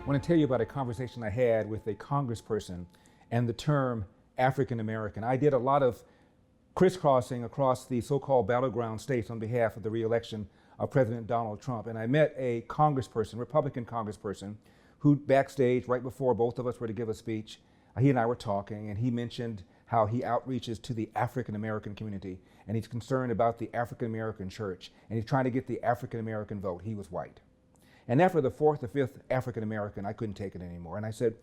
I want to tell you about a conversation I had with a congressperson and the term African American. I did a lot of crisscrossing across the so-called battleground states on behalf of the re-election of President Donald Trump. And I met a congressperson, Republican congressperson, who backstage, right before both of us were to give a speech, he and I were talking, and he mentioned how he outreaches to the African American community, and he's concerned about the African American church, and he's trying to get the African American vote. He was white. And after the fourth or fifth African American, I couldn't take it anymore. And I said,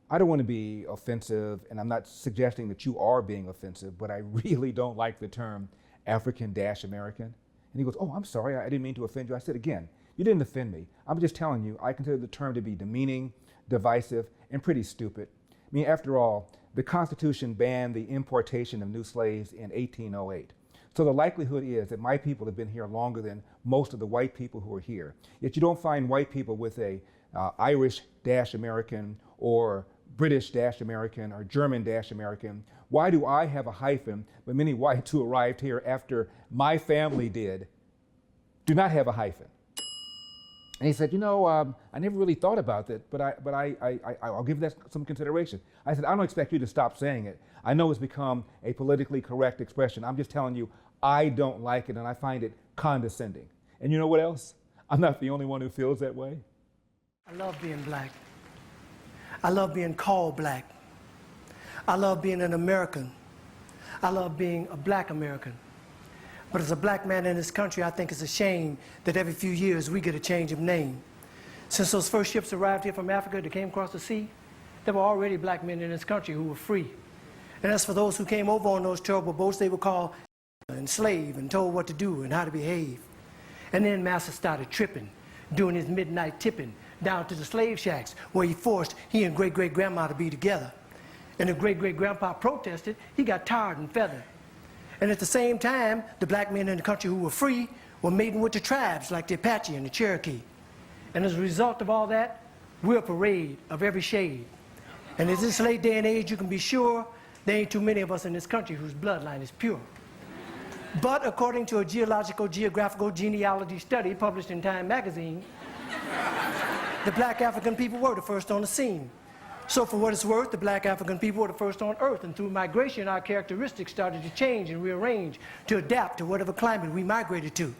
I don't want to be offensive, and I'm not suggesting that you are being offensive, but I really don't like the term African-American. And he goes, oh, I'm sorry, I didn't mean to offend you. I said, again, you didn't offend me. I'm just telling you, I consider the term to be demeaning, divisive, and pretty stupid. I mean, after all, the Constitution banned the importation of new slaves in 1808. So the likelihood is that my people have been here longer than most of the white people who are here. Yet you don't find white people with a Irish-American or British-American or German-American. Why do I have a hyphen, but many whites who arrived here after my family did do not have a hyphen? And he said, you know, I never really thought about that, but I'll give that some consideration. I said, I don't expect you to stop saying it. I know it's become a politically correct expression. I'm just telling you, I don't like it, and I find it condescending. And you know what else? I'm not the only one who feels that way. I love being black. I love being called black. I love being an American. I love being a black American. But as a black man in this country, I think it's a shame that every few years we get a change of name. Since those first ships arrived here from Africa that came across the sea, there were already black men in this country who were free. And as for those who came over on those terrible boats, they were called enslaved and told what to do and how to behave. And then Master started tripping, doing his midnight tipping down to the slave shacks where he forced he and great-great-grandma to be together. And if great-great-grandpa protested, he got tarred and feathered. And at the same time, the black men in the country who were free were mating with the tribes like the Apache and the Cherokee. And as a result of all that, we're a parade of every shade. And in this late day and age, you can be sure there ain't too many of us in this country whose bloodline is pure. But according to a geographical genealogy study published in Time magazine, the black African people were the first on the scene. So for what it's worth, the black African people were the first on earth, and through migration our characteristics started to change and rearrange to adapt to whatever climate we migrated to.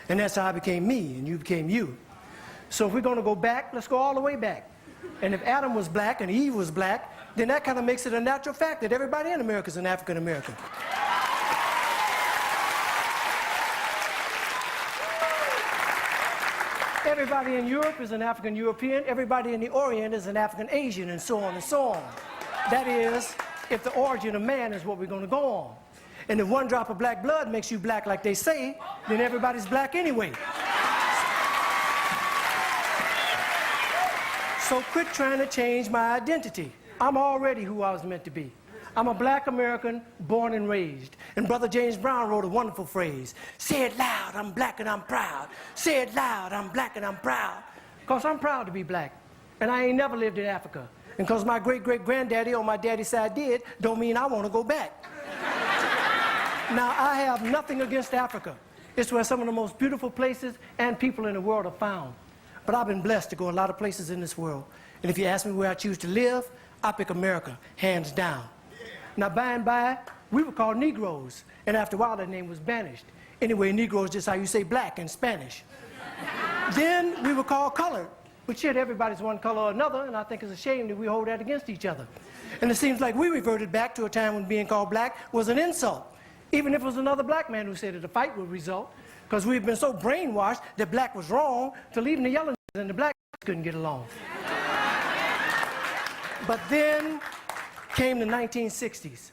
And that's how I became me and you became you. So if we're going to go back, let's go all the way back. And if Adam was black and Eve was black, then that kind of makes it a natural fact that everybody in America is an African American. Everybody in Europe is an African European, everybody in the Orient is an African Asian, and so on and so on. That is, if the origin of man is what we're going to go on. And if one drop of black blood makes you black like they say, then everybody's black anyway. So quit trying to change my identity. I'm already who I was meant to be. I'm a black American born and raised. And Brother James Brown wrote a wonderful phrase. Say it loud, I'm black and I'm proud. Say it loud, I'm black and I'm proud. Because I'm proud to be black. And I ain't never lived in Africa. And because my great-great-granddaddy on my daddy's side did, don't mean I want to go back. Now, I have nothing against Africa. It's where some of the most beautiful places and people in the world are found. But I've been blessed to go a lot of places in this world. And if you ask me where I choose to live, I pick America, hands down. Now, by and by, we were called Negroes, and after a while, that name was banished. Anyway, Negro is just how you say black in Spanish. Then we were called colored, but shit, everybody's one color or another, and I think it's a shame that we hold that against each other. And it seems like we reverted back to a time when being called black was an insult, even if it was another black man who said that a fight would result, because we've been so brainwashed that black was wrong, till even the yellow and the black couldn't get along. But then came the 1960s,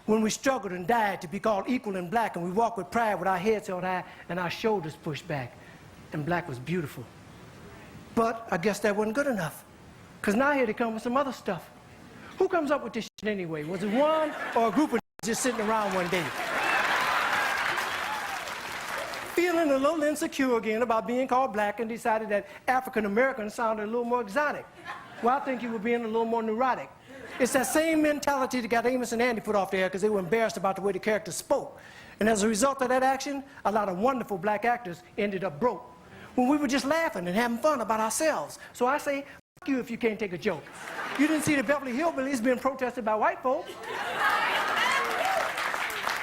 when we struggled and died to be called equal and black, and we walked with pride with our heads held high and our shoulders pushed back, and black was beautiful. But I guess that wasn't good enough, because now here they come with some other stuff. Who comes up with this shit anyway? Was it one or a group of just sitting around one day? Feeling a little insecure again about being called black, and decided that African American sounded a little more exotic. Well, I think you were being a little more neurotic. It's that same mentality that got Amos and Andy put off there because they were embarrassed about the way the characters spoke. And as a result of that action, a lot of wonderful black actors ended up broke when we were just laughing and having fun about ourselves. So I say, F you if you can't take a joke. You didn't see the Beverly Hillbillies being protested by white folks.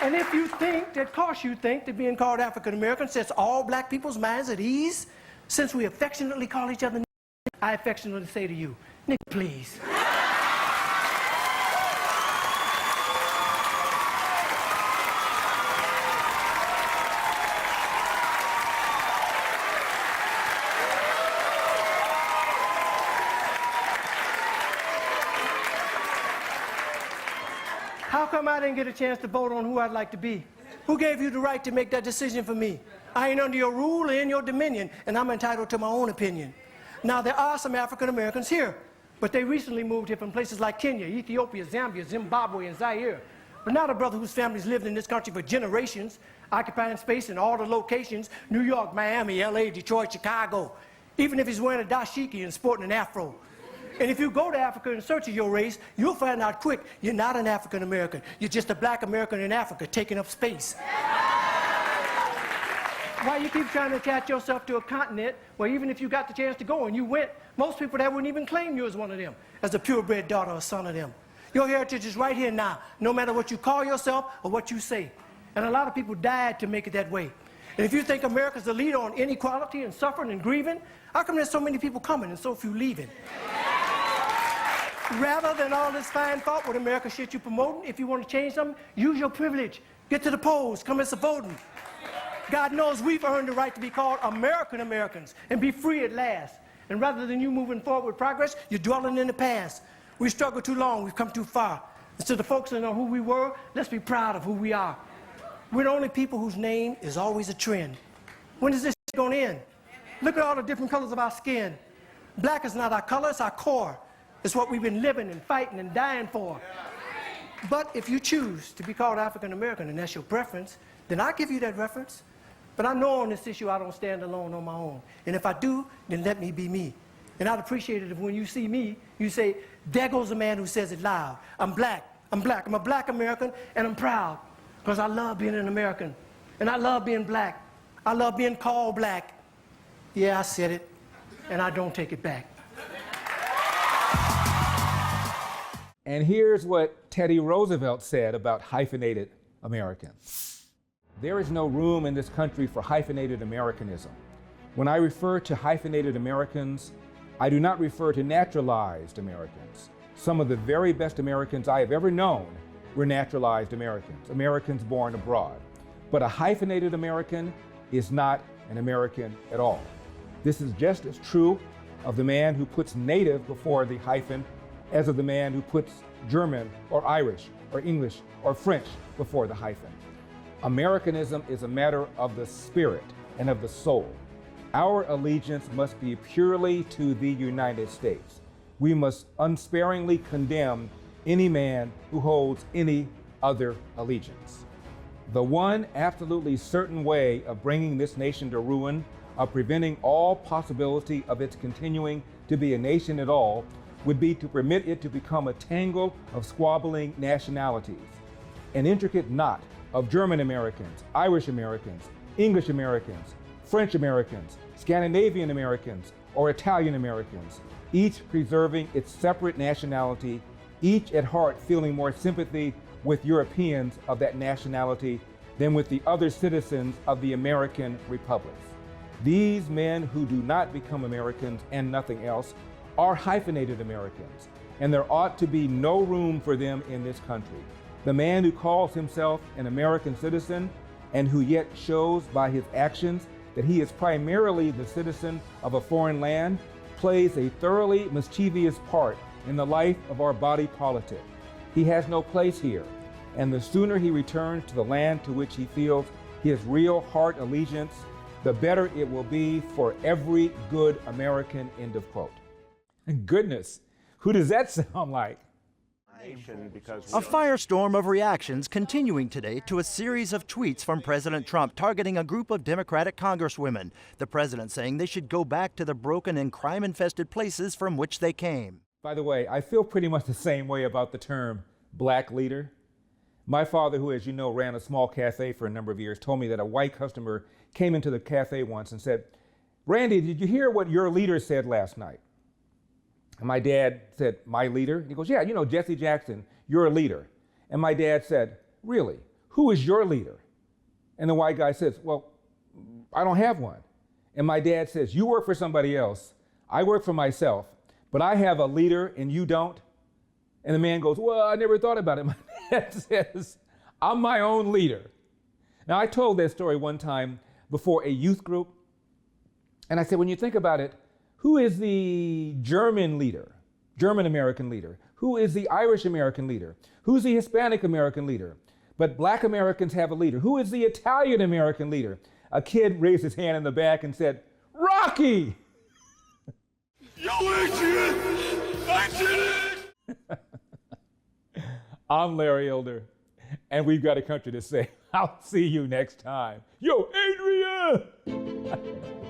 And if you think that, cause you think that being called African American sets all black people's minds at ease, since we affectionately call each other, I affectionately say to you, nigga, please. How come I didn't get a chance to vote on who I'd like to be? Who gave you the right to make that decision for me? I ain't under your rule or in your dominion, and I'm entitled to my own opinion. Now, there are some African Americans here, but they recently moved here from places like Kenya, Ethiopia, Zambia, Zimbabwe, and Zaire. But not a brother whose family's lived in this country for generations, occupying space in all the locations, New York, Miami, LA, Detroit, Chicago, even if he's wearing a dashiki and sporting an afro. And if you go to Africa in search of your race, you'll find out quick, you're not an African American. You're just a black American in Africa taking up space. Why you keep trying to attach yourself to a continent where even if you got the chance to go and you went, most people there wouldn't even claim you as one of them, as a purebred daughter or son of them. Your heritage is right here now, no matter what you call yourself or what you say. And a lot of people died to make it that way. And if you think America's the leader on inequality and suffering and grieving, how come there's so many people coming and so few leaving? Rather than all this fine thought with America shit you promoting, if you want to change something, use your privilege. Get to the polls, come and voting. God knows we've earned the right to be called American Americans and be free at last. And rather than you moving forward with progress, you're dwelling in the past. We struggled too long, we've come too far. Instead of focusing on who we were, let's be proud of who we are. We're the only people whose name is always a trend. When is this going to end? Look at all the different colors of our skin. Black is not our color, it's our core. It's what we've been living and fighting and dying for. But if you choose to be called African American and that's your preference, then I'll give you that reference. But I know on this issue I don't stand alone on my own. And if I do, then let me be me. And I'd appreciate it if when you see me, you say, there goes a man who says it loud. I'm black, I'm black, I'm a black American, and I'm proud. Because I love being an American. And I love being black. I love being called black. Yeah, I said it, and I don't take it back. And here's what Teddy Roosevelt said about hyphenated Americans. There is no room in this country for hyphenated Americanism. When I refer to hyphenated Americans, I do not refer to naturalized Americans. Some of the very best Americans I have ever known were naturalized Americans, Americans born abroad. But a hyphenated American is not an American at all. This is just as true of the man who puts native before the hyphen as of the man who puts German or Irish or English or French before the hyphen. Americanism is a matter of the spirit and of the soul. Our allegiance must be purely to the United States. We must unsparingly condemn any man who holds any other allegiance. The one absolutely certain way of bringing this nation to ruin, of preventing all possibility of its continuing to be a nation at all, would be to permit it to become a tangle of squabbling nationalities, an intricate knot of German Americans, Irish Americans, English Americans, French Americans, Scandinavian Americans, or Italian Americans, each preserving its separate nationality, each at heart feeling more sympathy with Europeans of that nationality than with the other citizens of the American republics. These men who do not become Americans and nothing else are hyphenated Americans, and there ought to be no room for them in this country. The man who calls himself an American citizen and who yet shows by his actions that he is primarily the citizen of a foreign land plays a thoroughly mischievous part in the life of our body politic. He has no place here, and the sooner he returns to the land to which he feels his real heart allegiance, the better it will be for every good American, end of quote. Goodness, who does that sound like? A firestorm of reactions continuing today to a series of tweets from President Trump targeting a group of Democratic congresswomen. The president saying they should go back to the broken and crime-infested places from which they came. By the way, I feel pretty much the same way about the term black leader. My father, who, as you know, ran a small cafe for a number of years, told me that a white customer came into the cafe once and said, "Randy, did you hear what your leader said last night?" And my dad said, my leader? And he goes, yeah, you know, Jesse Jackson, you're a leader. And my dad said, really? Who is your leader? And the white guy says, well, I don't have one. And my dad says, you work for somebody else. I work for myself, but I have a leader and you don't. And the man goes, well, I never thought about it. My dad says, I'm my own leader. Now, I told that story one time before a youth group. And I said, when you think about it, who is the German leader, German American leader? Who is the Irish American leader? Who's the Hispanic American leader? But black Americans have a leader. Who is the Italian American leader? A kid raised his hand in the back and said, Rocky! Yo, Adrian! I did it! I'm Larry Elder, and we've got a country to say. I'll see you next time. Yo, Adrian!